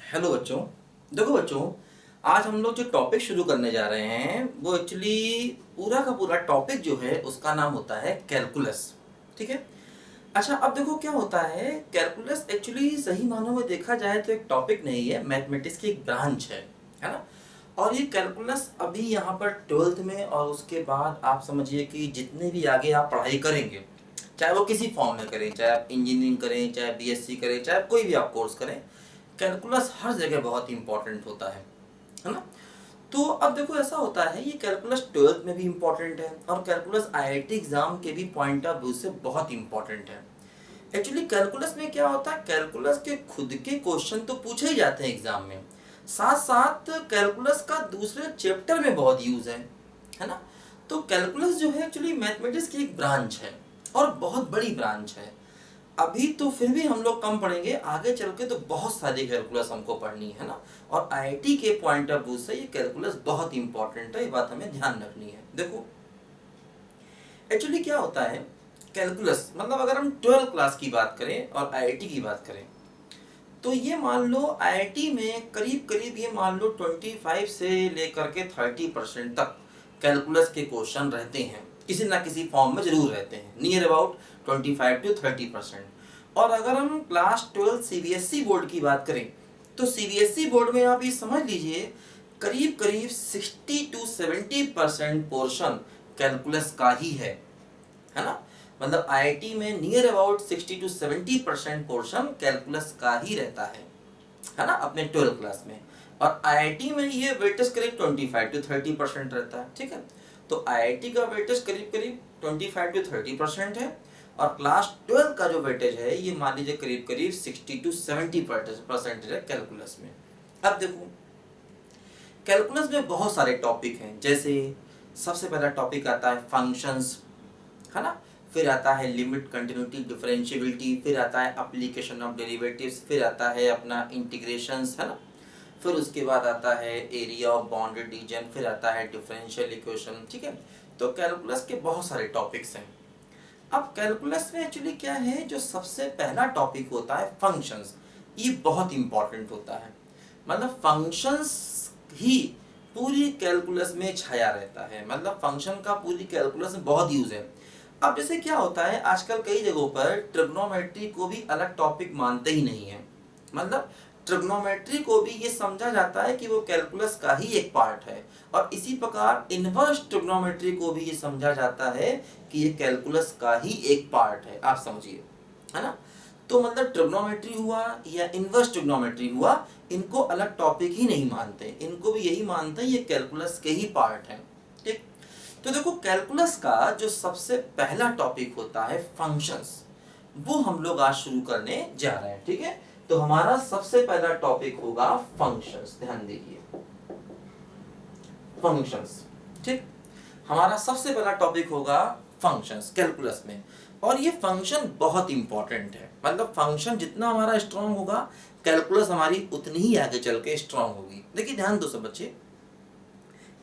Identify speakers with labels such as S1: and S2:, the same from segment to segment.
S1: Hello बच्चों। देखो बच्चों, आज हम लोग जो टॉपिक शुरू करने जा रहे हैं वो एक्चुअली पूरा का पूरा टॉपिक जो है उसका नाम होता है कैलकुलस। ठीक है। अच्छा, अब देखो क्या होता है, कैलकुलस एक्चुअली सही मानों में देखा जाए तो एक टॉपिक नहीं है, मैथमेटिक्स की एक ब्रांच है ना। और ये कैलकुलस अभी यहाँ पर ट्वेल्थ में और उसके बाद आप समझिए कि जितने भी आगे आप पढ़ाई करेंगे, चाहे वो किसी फॉर्म में करें, चाहे आप इंजीनियरिंग करें, चाहे बीएससी करें, चाहे कोई भी आप कोर्स करें, कैलकुलस हर जगह बहुत इंपॉर्टेंट होता है ना। तो अब देखो ऐसा होता है, ये कैलकुलस ट्वेल्थ में भी इंपॉर्टेंट है और कैलकुलस आईआईटी एग्जाम के भी पॉइंट ऑफ व्यू से बहुत इंपॉर्टेंट है। एक्चुअली कैलकुलस में क्या होता है, कैलकुलस के खुद के क्वेश्चन तो पूछे ही जाते हैं एग्जाम में, साथ साथ कैलकुलस का दूसरे चैप्टर में बहुत यूज है ना। तो कैलकुलस जो है एक्चुअली मैथमेटिक्स की एक ब्रांच है और बहुत बड़ी ब्रांच है। अभी तो फिर भी हम लोग कम पढ़ेंगे, आगे चल के तो बहुत सारी कैलकुलस हमको पढ़नी है ना। और आईआईटी के पॉइंट ऑफ व्यू से ये कैलकुलस बहुत इंपॉर्टेंट है, ये बात हमें ध्यान रखनी है। देखो एक्चुअली क्या होता है, कैलकुलस मतलब अगर हम 12 क्लास की बात करें और आईआईटी की बात करें, तो ये मान लो आईआईटी में करीब करीब ये मान लो 25 से लेकर के 30% तक कैलकुलस के क्वेश्चन रहते हैं, किसी ना किसी फॉर्म में जरूर रहते हैं, नियर अबाउट 25 to 30%। और अगर हम क्लास 12 सीबीएसई बोर्ड की बात करें, तो सीबीएसई बोर्ड में आप ये समझ लीजिए करीब करीब 60 to 70% पोर्शन कैलकुलस का ही है ना। मतलब आईआईटी में near about 60 to 70% portion calculus का ही रहता है ना, अपने 12 क्लास में। और आईआईटी में ये वेटेज करीब 25 to 30% रहता है। ठीक है। तो आईआईटी का वेटेज करीब करीब 25 to 30% है और क्लास 12 का जो वेटेज है ये मान लीजिए करीब करीब 60 to 70% है कैलकुलस में। अब देखो कैलकुलस में बहुत सारे टॉपिक हैं, जैसे सबसे पहला टॉपिक आता है फंक्शंस, है ना। फिर आता है लिमिट, कंटिन्यूटी, डिफरेंशियबिलिटी, फिर आता है एप्लीकेशन ऑफ डेरिवेटिव्स, फिर आता है अपना इंटीग्रेशंस, है ना। फिर उसके बाद आता है एरिया ऑफ बाउंडेड रीजन, फिर आता है डिफरेंशियल इक्वेशन। ठीक है। तो कैलकुलस के बहुत सारे टॉपिक्स हैं। अब कैलकुलस में एक्चुअली क्या है, जो सबसे पहला टॉपिक होता है फंक्शंस, ये बहुत इंपॉर्टेंट होता है। मतलब फंक्शंस ही पूरी कैलकुलस में छाया रहता है, मतलब फंक्शन का पूरी कैलकुलस में बहुत यूज है। अब जैसे क्या होता है, आजकल कई जगहों पर ट्रिग्नोमेट्री को भी अलग टॉपिक मानते ही नहीं है। मतलब ट्रिग्नोमेट्री को भी ये समझा जाता है कि वो कैलकुलस का ही एक पार्ट है। और इसी प्रकार इनवर्स ट्रिग्नोमेट्री को भी ये समझा जाता है कि ये कैलकुलस का ही एक पार्ट है, आप समझिए, है ना। तो मतलब ट्रिग्नोमेट्री हुआ या इनवर्स ट्रिग्नोमेट्री हुआ, इनको अलग टॉपिक ही नहीं मानते, इनको भी यही मानते हैं ये कैलकुलस के ही पार्ट है। ठीक। तो देखो कैलकुलस का जो सबसे पहला टॉपिक होता है फंक्शंस, वो हम लोग आज शुरू करने जा रहे हैं। ठीक है। तो हमारा सबसे पहला टॉपिक होगा फंक्शंस, ध्यान दीजिए, फंक्शंस। ठीक। हमारा सबसे पहला टॉपिक होगा फंक्शंस कैलकुलस में। और ये फंक्शन बहुत इंपॉर्टेंट है, मतलब फंक्शन जितना हमारा स्ट्रांग होगा, कैलकुलस हमारी उतनी ही आगे चल के स्ट्रांग होगी। देखिए ध्यान दो सब बच्चे,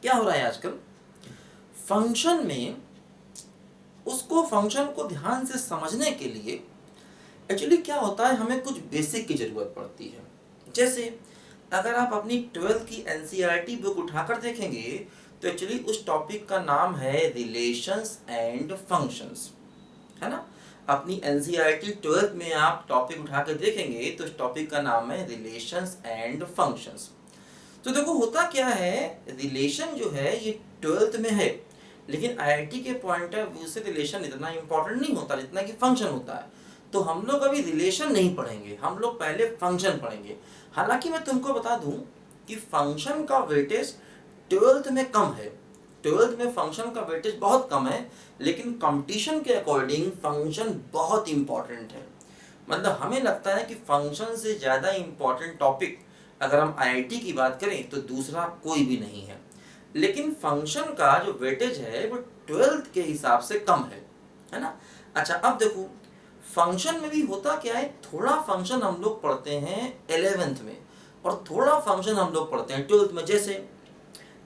S1: क्या हो रहा है आजकल फंक्शन में, उसको फंक्शन को ध्यान से समझने के लिए एक्चुअली क्या होता है, हमें कुछ बेसिक की जरूरत पड़ती है। जैसे अगर आप अपनी 12th की एनसीईआरटी बुक उठाकर देखेंगे, तो एक्चुअली उस टॉपिक का नाम है रिलेशंस एंड फंक्शंस, है ना। अपनी एनसीईआरटी 12th में आप टॉपिक उठा कर देखेंगे तो उस टॉपिक का नाम है रिलेशंस एंड फंक्शंस। तो देखो होता क्या है, रिलेशन जो है ये 12th में है, लेकिन आईआईटी के पॉइंट ऑफ व्यू से रिलेशन इतना इंपॉर्टेंट नहीं होता जितना कि फंक्शन होता है। तो हम लोग अभी रिलेशन नहीं पढ़ेंगे, हम लोग पहले फंक्शन पढ़ेंगे। हालांकि मैं तुमको बता दूं कि फंक्शन का वेटेज 12th में कम है, 12th में फंक्शन का वेटेज बहुत कम है, लेकिन कंपटीशन के अकॉर्डिंग फंक्शन बहुत इंपॉर्टेंट है। मतलब हमें लगता है कि फंक्शन से ज़्यादा इंपॉर्टेंट टॉपिक अगर हम आईआईटी की बात करें तो दूसरा कोई भी नहीं है। लेकिन फंक्शन का जो वेटेज है वो 12th के हिसाब से कम है ना। अच्छा अब देखो फंक्शन में भी होता क्या है, थोड़ा फंक्शन हम लोग पढ़ते हैं 11th में और थोड़ा फंक्शन हम लोग पढ़ते हैं 12th में। जैसे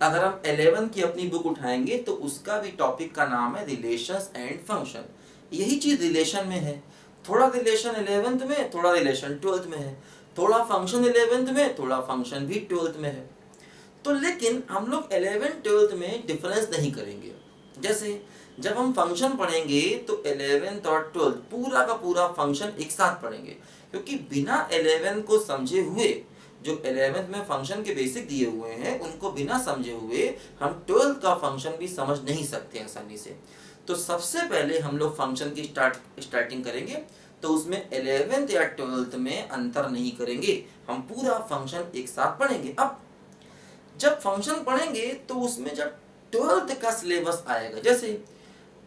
S1: अगर हम 11 की अपनी बुक उठाएंगे तो उसका भी टॉपिक का नाम है रिलेशंस एंड फंक्शन, यही चीज रिलेशन में है। थोड़ा रिलेशन 11th में, थोड़ा रिलेशन 12th में है, थोड़ा फंक्शन 11th में, थोड़ा फंक्शन भी 12th में है। तो लेकिन हम लोग 11th 12th में डिफरेंस नहीं करेंगे। जैसे जब हम फंक्शन पढ़ेंगे तो 11th और 12th पूरा का पूरा फंक्शन एक साथ पढ़ेंगे, क्योंकि बिना 11th को समझे हुए, जो 11th में फंक्शन के बेसिक दिए हुए हैं उनको बिना समझे हुए हम 12th का फंक्शन भी समझ नहीं सकते आसानी से। तो सबसे पहले हम लोग फंक्शन की स्टार्टिंग करेंगे, तो उसमें 11th या 12th में अंतर नहीं करेंगे, हम पूरा फंक्शन एक साथ पढ़ेंगे। अब जब फंक्शन पढ़ेंगे तो उसमें जब 12th का सिलेबस आएगा, जैसे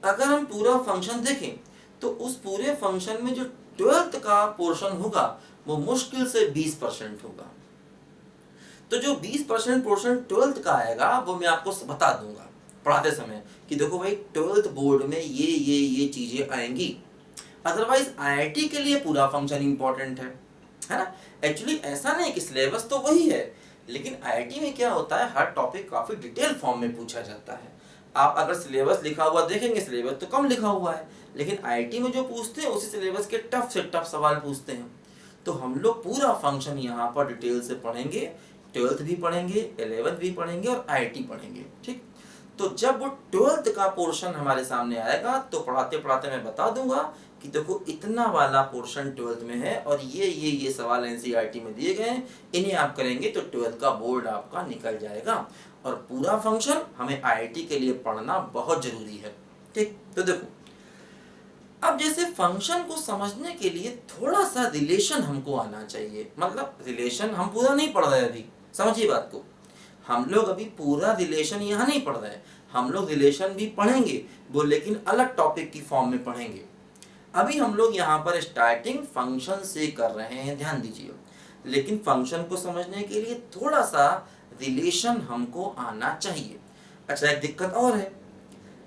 S1: अगर हम पूरा फंक्शन देखें तो उस पूरे फंक्शन में जो 12th का पोर्शन होगा वो मुश्किल से 20% होगा। तो जो 20% पोर्शन 12th का आएगा वो मैं आपको बता दूंगा पढ़ाते समय कि देखो भाई 12th बोर्ड में ये चीजें आएंगी। अदरवाइज आईआईटी के लिए पूरा फंक्शन इंपॉर्टेंट है ना। एक्चुअली ऐसा नहीं कि सिलेबस तो वही है, लेकिन आईआईटी में क्या होता है, हर टॉपिक काफी डिटेल फॉर्म में पूछा जाता है। आप अगर सिलेबस लिखा हुआ देखेंगे, सिलेबस तो कम लिखा हुआ है, लेकिन आईआईटी में जो पूछते हैं उसी सिलेबस के टफ से टफ सवाल पूछते हैं। तो हम लोग पूरा फंक्शन यहाँ पर डिटेल से पढ़ेंगे, 12th भी पढ़ेंगे, 11th भी पढ़ेंगे और आईआईटी पढ़ेंगे, ठीक। तो जब वो 12th का पोर्शन हमारे सामने आएगा तो पढ़ाते पढ़ाते मैं बता दूंगा कि देखो इतना वाला पोर्शन 12th में है और ये सवाल एनसीईआरटी में दिए गए हैं, इन्हें आप करेंगे तो 12th का बोर्ड आपका निकल जाएगा। और पूरा फंक्शन हमें आईआईटी के लिए पढ़ना बहुत जरूरी है, ठीक। तो देखो अब जैसे फंक्शन को समझने के लिए थोड़ा सा रिलेशन हमको आना चाहिए, मतलब रिलेशन हम पूरा नहीं पढ़ रहे अभी, समझिए बात को। हम लोग अभी पूरा रिलेशन यहाँ नहीं पढ़ रहे हैं, हम लोग रिलेशन भी पढ़ेंगे वो, लेकिन अलग टॉपिक की फॉर्म में पढ़ेंगे। अभी हम लोग यहाँ पर स्टार्टिंग फंक्शन से कर रहे हैं, ध्यान दीजिए। लेकिन फंक्शन को समझने के लिए थोड़ा सा रिलेशन हमको आना चाहिए। अच्छा एक दिक्कत और है,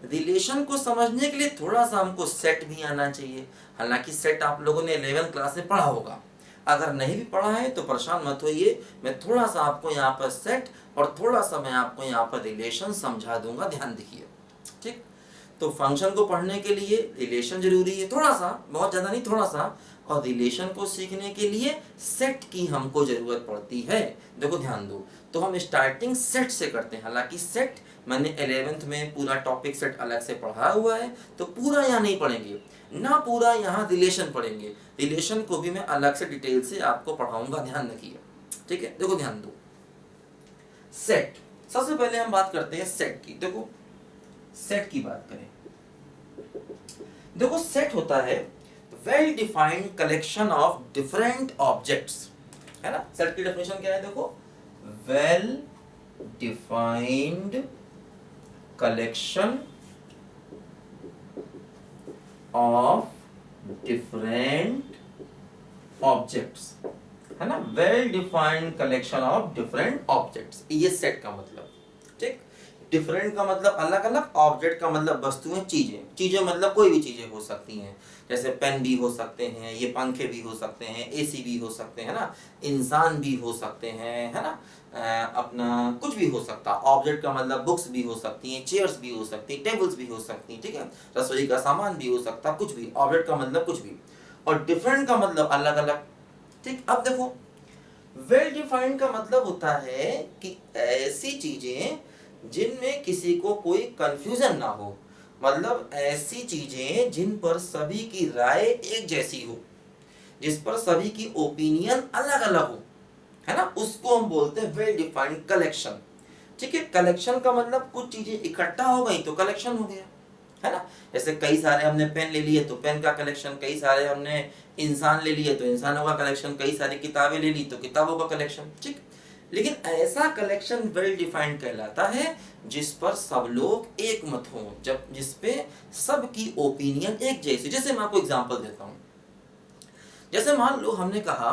S1: रिलेशन को समझने के लिए थोड़ा सा हमको सेट भी आना चाहिए। हालांकि सेट आप लोगों ने 11th क्लास में पढ़ा होगा, अगर नहीं भी पढ़ा है तो परेशान मत होइए, मैं थोड़ा सा आपको यहाँ पर सेट और थोड़ा सा मैं आपको यहाँ पर रिलेशन समझा दूंगा, ध्यान देखिए, ठीक। तो फंक्शन को पढ़ने के लिए रिलेशन जरूरी है, थोड़ा सा, बहुत ज़्यादा नहीं, थोड़ा सा। और रिलेशन को सीखने के लिए सेट की हमको ज़रूरत पड़ती है। देखो ध्यान दो, तो हम स्टार्टिंग सेट से करते हैं। हालांकि सेट मैंने 11th में पूरा टॉपिक सेट अलग से पढ़ा हुआ है, तो पूरा यहाँ नहीं पढ़ेंगे ना, पूरा यहाँ रिलेशन पढ़ेंगे। रिलेशन को भी मैं अलग से डिटेल से आपको पढ़ाऊंगा, ध्यान रखिए, ठीक है। देखो ध्यान दो, सेट, सबसे पहले हम बात करते हैं सेट की। देखो सेट की बात करें, देखो सेट होता है well defined collection of different objects, है ना। सेट की डेफिनेशन क्या है, देखो well defined collection of different objects, है ना। Well defined collection of different objects, ये सेट का मतलब, ठीक। डिफरेंट का मतलब अलग अलग, ऑब्जेक्ट का मतलब वस्तुएं, चीजें मतलब कोई भी चीजें हो सकती हैं, जैसे पेन भी हो सकते हैं, ये पंखे भी हो सकते हैं, एसी भी हो सकते हैं ना, इंसान भी हो सकते हैं, है ना, अपना कुछ भी हो सकता। ऑब्जेक्ट का मतलब बुक्स भी हो सकती हैं, चेयर्स भी हो सकती हैं, टेबल्स भी हो सकती हैं, ठीक है, रसोई का सामान भी हो सकता, कुछ भी। ऑब्जेक्ट का मतलब कुछ भी, और डिफरेंट का मतलब अलग अलग, ठीक। अब देखो वेल डिफाइंड का मतलब होता है कि ऐसी चीजें जिनमें किसी को कोई कंफ्यूजन ना हो, मतलब ऐसी चीजें जिन पर सभी की राय एक जैसी हो, जिस पर सभी की ओपिनियन अलग अलग हो, है ना, उसको हम बोलते हैं वेल डिफाइंड कलेक्शन, ठीक है। कलेक्शन का मतलब कुछ चीजें इकट्ठा हो गई तो कलेक्शन हो गया, है ना। जैसे कई सारे हमने पेन ले लिए तो पेन का कलेक्शन, कई सारे हमने इंसान ले लिए तो इंसानों का कलेक्शन, कई सारी किताबें ले ली तो किताबों का कलेक्शन, ठीक। लेकिन ऐसा कलेक्शन वेल डिफाइंड कहलाता है जिस पर सब लोग एक मत हो, जब जिस पे सबकी ओपिनियन एक जैसी। जैसे मैं आपको एग्जांपल देता हूं, जैसे मान लो हमने कहा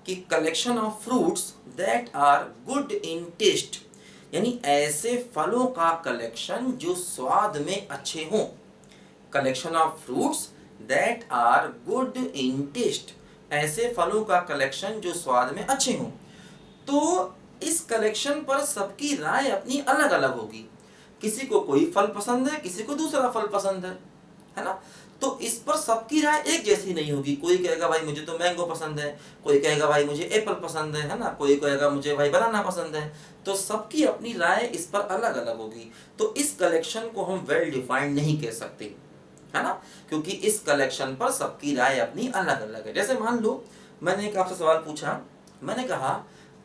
S1: कि collection of fruits that are good in taste, यानी ऐसे फलों का कलेक्शन जो स्वाद में अच्छे हों। Collection of fruits that are good in taste, ऐसे फलों का कलेक्शन जो स्वाद में अच्छे हों। तो इस कलेक्शन पर सबकी राय अपनी अलग अलग होगी, किसी को कोई फल पसंद है, किसी को दूसरा फल पसंद है ना। तो इस पर सबकी राय एक जैसी नहीं होगी। कोई कहेगा भाई मुझे तो मैंगो पसंद है, कोई कहेगा भाई मुझे एप्पल पसंद है ना, कोई कहेगा मुझे भाई बनाना पसंद है। तो सबकी अपनी राय इस पर अलग अलग होगी। तो इस कलेक्शन को हम वेल डिफाइंड नहीं कह सकते, है ना, क्योंकि इस कलेक्शन पर सबकी राय अपनी अलग अलग है। जैसे मान लो मैंने एक आपसे सवाल पूछा, मैंने कहा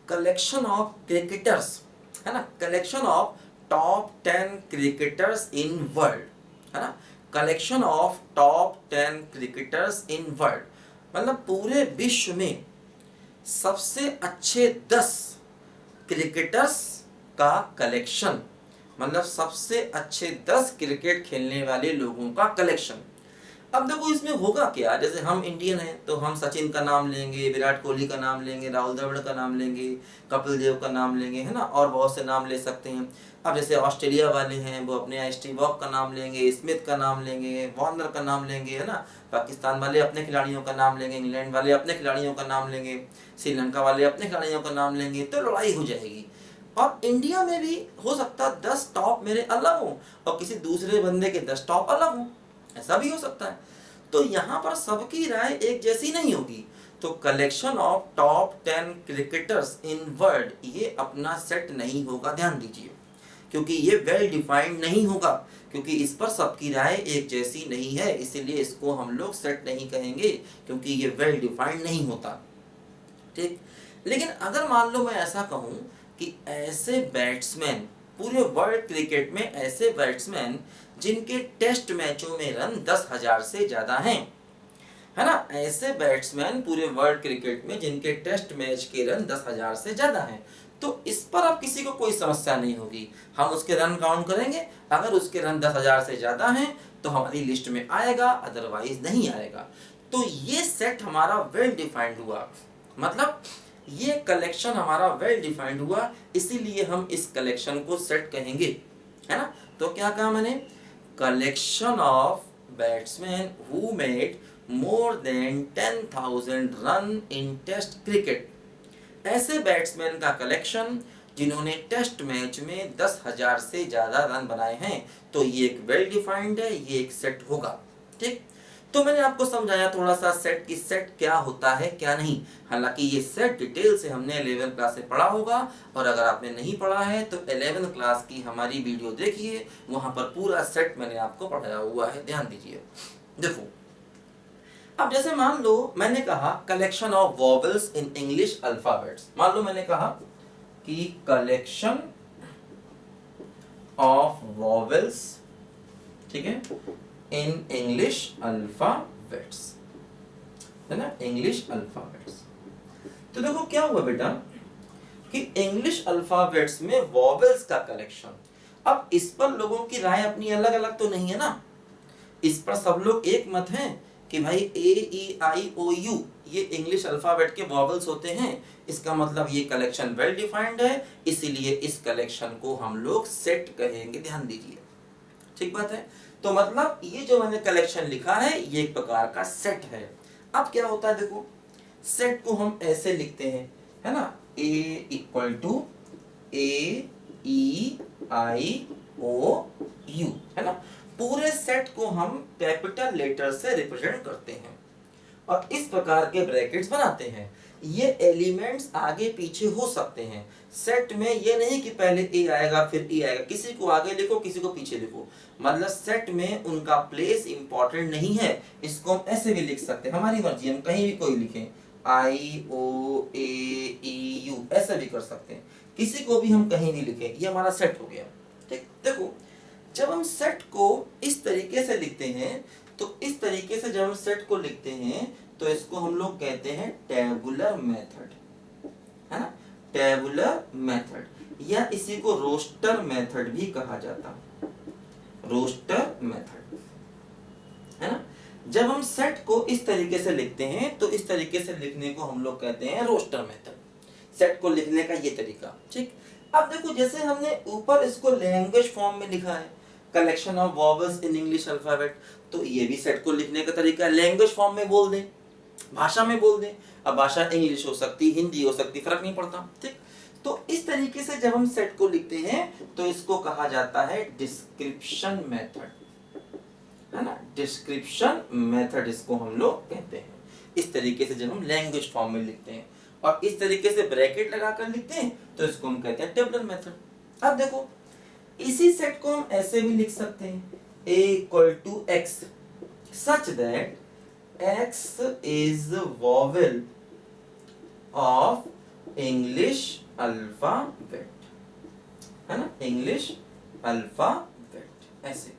S1: कलेक्शन ऑफ क्रिकेटर्स, है ना, collection of top 10 cricketers in world, है ना, collection of top 10 cricketers in world, मतलब पूरे विश्व में सबसे अच्छे 10 क्रिकेटर्स का कलेक्शन, मतलब सबसे अच्छे 10 क्रिकेट खेलने वाले लोगों का कलेक्शन। अब देखो इसमें होगा क्या, जैसे हम इंडियन हैं तो हम सचिन का नाम लेंगे, विराट कोहली का नाम लेंगे, राहुल द्रविड़ का नाम लेंगे, कपिल देव का नाम लेंगे, है ना, और बहुत से नाम ले सकते हैं। अब जैसे ऑस्ट्रेलिया वाले हैं वो अपने स्टीव वॉक का नाम लेंगे, स्मिथ का नाम लेंगे, वार्नर का नाम लेंगे, है ना, पाकिस्तान वाले अपने खिलाड़ियों का नाम लेंगे, इंग्लैंड वाले अपने खिलाड़ियों का नाम लेंगे, श्रीलंका वाले अपने खिलाड़ियों का नाम लेंगे, तो लड़ाई हो जाएगी। और इंडिया में भी हो सकता है 10 टॉप मेरे अलग हो और किसी दूसरे बंदे के 10 टॉप अलग हो, ऐसा भी हो सकता है। तो यहाँ पर सबकी राय एक जैसी नहीं होगी। तो collection of top 10 cricketers in world ये अपना सेट नहीं होगा, ध्यान दीजिए, क्योंकि ये वेल डिफाइंड नहीं होगा, क्योंकि इस पर सबकी राय एक जैसी नहीं है, इसीलिए इसको हम लोग सेट नहीं कहेंगे, क्योंकि ये वेल डिफाइंड नहीं होता। ठीक, लेकिन अगर मान लो मैं ऐसा कहूँ कि ऐसे बैट्समैन पूरे वर्ल्ड क्रिकेट में, ऐसे बैट्समैन जिनके टेस्ट मैचों में रन 10,000 से ज्यादा हैं, है ना, ऐसे बैट्समैन पूरे वर्ल्ड क्रिकेट में जिनके टेस्ट मैच के रन 10,000 से ज्यादा हैं, तो इस पर अब किसी को कोई समस्या नहीं होगी। हम उसके रन काउंट करेंगे, अगर उसके रन 10,000 से ज्यादा हैं तो हमारी लिस्ट में आएगा, अदरवाइज नहीं आएगा। तो ये सेट हमारा वेल डिफाइंड हुआ, मतलब ये कलेक्शन हमारा वेल डिफाइंड हुआ, इसीलिए हम इस कलेक्शन को सेट कहेंगे, है ना। तो क्या कहा मैंने, collection of batsman who made more than 10,000 run in test cricket, ऐसे बैट्समैन का कलेक्शन जिन्होंने टेस्ट मैच में 10,000 से ज्यादा रन बनाए हैं, तो ये एक वेल डिफाइंड है, ये एक सेट होगा। ठीक, तो मैंने आपको समझाया थोड़ा सा सेट की, सेट क्या होता है क्या नहीं। हालांकि ये सेट डिटेल से हमने 11th क्लास से पढ़ा होगा, और अगर आपने नहीं पढ़ा है तो 11th क्लास की हमारी वीडियो देखिए, वहां पर पूरा सेट मैंने आपको पढ़ाया हुआ है, ध्यान दीजिए। देखो अब जैसे मान लो मैंने कहा collection of vowels in English alphabets, मान लो मैंने कहा कि कलेक्शन ऑफ वॉवेल्स, ठीक है, इन इंग्लिश अल्फाबेट्स, है ना, इंग्लिश अल्फाबेट्स। तो देखो क्या हुआ बेटा कि इंग्लिश अल्फाबेट्स में वॉवेल्स का कलेक्शन, अब इस पर लोगों की राय अपनी अलग अलग तो नहीं है ना, इस पर सब लोग एक मत हैं कि भाई ए ई आई ओ यू ये इंग्लिश अल्फाबेट के वॉवेल्स होते हैं, इसका मतलब ये कलेक्शन वेल डिफाइंड है, इसीलिए इस कलेक्शन को हम लोग सेट कहेंगे, ध्यान दीजिए। ठीक बात है, तो मतलब ये जो मैंने कलेक्शन लिखा है ये एक प्रकार का सेट है। अब क्या होता है, देखो सेट को हम ऐसे लिखते हैं, है ना, A equal to A E I O U, है ना, पूरे सेट को हम कैपिटल लेटर से रिप्रेजेंट करते हैं और इस प्रकार के ब्रैकेट्स बनाते हैं। ये एलिमेंट्स आगे पीछे हो सकते हैं सेट में, ये नहीं कि पहले ए आएगा फिर ई आएगा, किसी को आगे लिखो किसी को पीछे लिखो, मतलब सेट में उनका प्लेस इंपॉर्टेंट नहीं है। इसको हम ऐसे भी लिख सकते हैं, हमारी मर्जी, हम कहीं भी कोई लिखें, आई ओ ए ई यू ऐसे भी कर सकते हैं, किसी को भी हम कहीं भी लिखें, ये हमारा सेट हो गया। ठीक, देखो जब हम सेट को इस तरीके से लिखते हैं, तो इस तरीके से जब हम सेट को लिखते हैं तो इसको हम लोग कहते हैं टेबुलर मेथड, है ना, टेबुलर मेथड, या इसी को रोस्टर मेथड भी कहा जाता है, रोस्टर मेथड, है ना। जब हम सेट को इस तरीके से लिखते हैं तो इस तरीके से लिखने को हम लोग कहते हैं रोस्टर मेथड, सेट को लिखने का ये तरीका। ठीक, अब देखो जैसे हमने ऊपर इसको लैंग्वेज फॉर्म में लिखा है, collection of vowels in English alphabet, तो ये भी सेट को लिखने का तरीका है, लैंग्वेज फॉर्म में बोल दें, भाषा में बोल दें, अब भाषा इंग्लिश हो सकती, हिंदी हो सकती, फर्क नहीं पड़ता। ठीक, तो इस तरीके से जब हम सेट को लिखते हैं तो इसको कहा जाता है डिस्क्रिप्शन मेथड, है ना, डिस्क्रिप्शन मेथड इसको हम लोग कहते हैं। इस तरीके से जब हम लैंग्वेज फॉर्म में लिखते हैं और इस तरीके से ब्रैकेट लगाकर लिखते हैं तो इसको हम कहते हैं टेबुलर मेथड। अब देखो इसी सेट को हम ऐसे भी लिख सकते हैं a equal to x such that x is vowel of English alphabet, है ना, इंग्लिश अल्फाबेट ऐसे।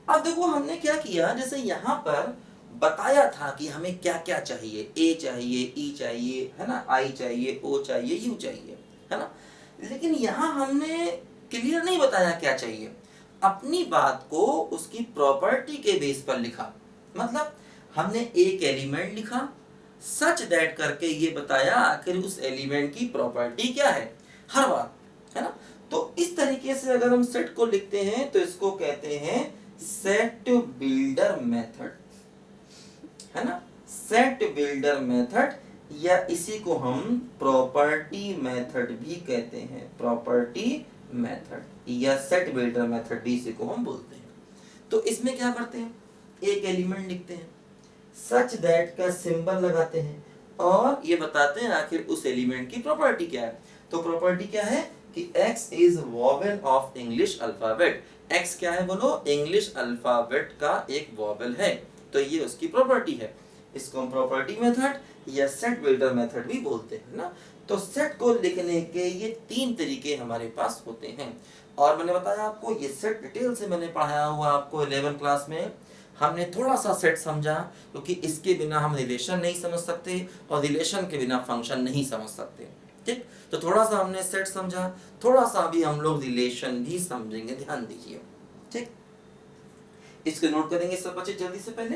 S1: अब देखो हमने क्या किया, जैसे यहाँ पर बताया था कि हमें क्या क्या चाहिए, ए चाहिए, ई चाहिए, है ना, आई चाहिए, ओ चाहिए, यू चाहिए, है ना, लेकिन यहाँ हमने क्लियर नहीं बताया क्या चाहिए, अपनी बात को उसकी प्रॉपर्टी के बेस पर लिखा। मतलब हमने एक एलिमेंट लिखा, सच दैट करके ये बताया आखिर उस एलिमेंट की प्रॉपर्टी क्या है हर बार, है ना। तो इस तरीके से अगर हम सेट को लिखते हैं तो इसको कहते हैं सेट बिल्डर मेथड, है ना, सेट बिल्डर मेथड, या इसी को हम प्रॉपर्टी मेथड भी कहते हैं, प्रॉपर्टी मेथड या सेट बिल्डर मेथड भी इसी को हम बोलते हैं। तो इसमें क्या करते हैं, एक एलिमेंट लिखते हैं, सच दैट का सिंबल लगाते हैं और ये बताते हैं आखिर उस एलिमेंट की प्रॉपर्टी क्या है। तो प्रॉपर्टी क्या है कि x is vowel of English alphabet, x क्या है बोलो, इंग्लिश अल्फाबेट का एक वॉवेल है, तो ये उसकी प्रॉपर्टी है। इसको हम प्रॉपर्टी मेथड या सेट बिल्डर मेथड भी बोलते हैं ना। तो सेट को लिखने के ये तीन तरीके हमारे पास होते हैं और मैंने बताया आपको ये सेट डिटेल से मैंने पढ़ाया हुआ आपको 11 क्लास में। हमने थोड़ा सा सेट समझा क्योंकि इसके बिना हम रिलेशन नहीं समझ सकते और रिलेशन के बिना फंक्शन नहीं समझ सकते, ठीक। तो थोड़ा सा हमने सेट समझा, थोड़ा सा अभी हम लोग रिलेशन भी समझेंगे, ध्यान दीजिए, ठीक। इसको नोट करेंगे सब बच्चे जल्दी से पहले।